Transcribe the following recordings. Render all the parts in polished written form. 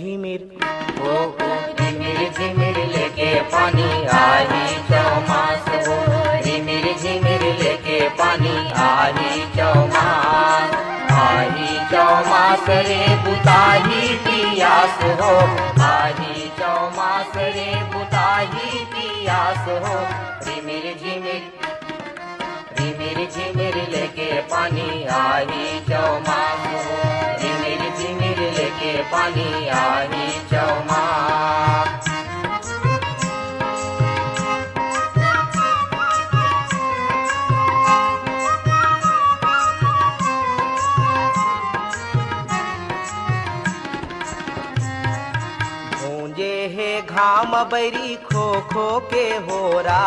झिमिर हो झिमिर झिमिर लेके पानी आही चौमास हो, झिमिर झिमिर लेके पानी आही चौमास, आही चौमास रे बुताही पियास हो, आही चौमास रे बुताही पियास हो। झिमिर झिमिर झिमिर झिमिर लेके पानी आही चौमास हो, झिमिर झिमिर लेके पानी आही चौमास। गूंजे है घाम बैरी खो खो के होरा,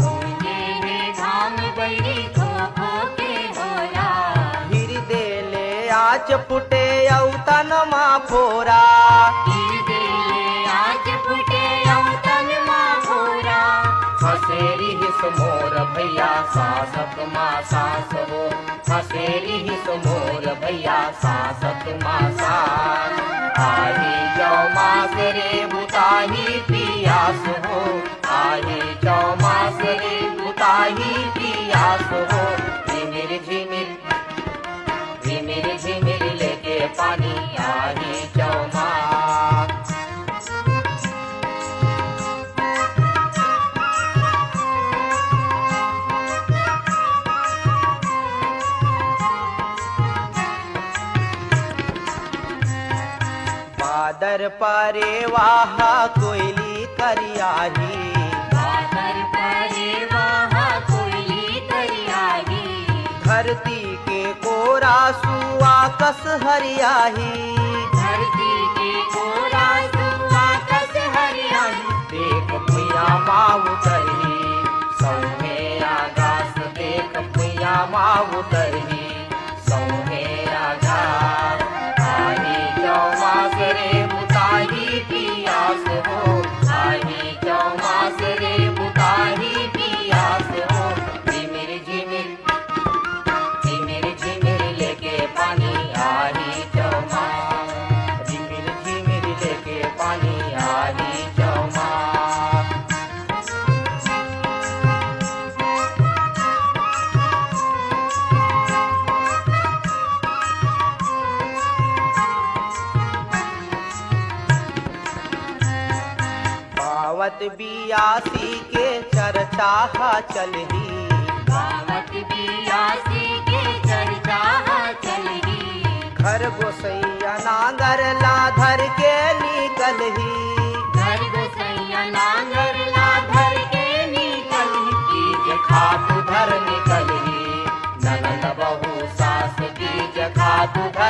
गूंजे है घाम बैरी खो खो के होरा, हिर देले आच फुटे औतन मा फोरा, हिर देले आच फुटे औतन मा फोरा। हसेरी हिस मोर भैया सासक मा सास हो, हसेरी हिस मोर भैया सासक मा सास, आही चौमास रे बुताही पियास हो, आही चौमास रे बुताही पियास हो। झिमिर झिमिर झिमिर झिमिर लेके पानी आही चौमास। बादर परे वाहा कोयली करियाही, बादर परे वाहा कोयली करियाही, धरती के कोरा सुआ कस हरियाही, धरती के कोरा सुआ कस हरियाही। देख भुइया माऊ तरही सौहे आगास, देख भुइया माऊ तरही सौहे आगास, आही चौमास रे बुताही पियास हो, आही चौमास रे बुताही पियास हो। झिमिर झिमिर झिमिर झिमिर लेके पानी आही चौमास, झिमिर झिमिर लेके पानी आही चौमास। पावत बियासी के चर्चा चलही, पावत बियासी के चर्चा चलही, घर गोसैया नांगर ला धर के निकलही, घर गोसैया नांगर ला धर के निकलही। बीज खातु धर निकलही, ननद बहू सास बीज खातु धर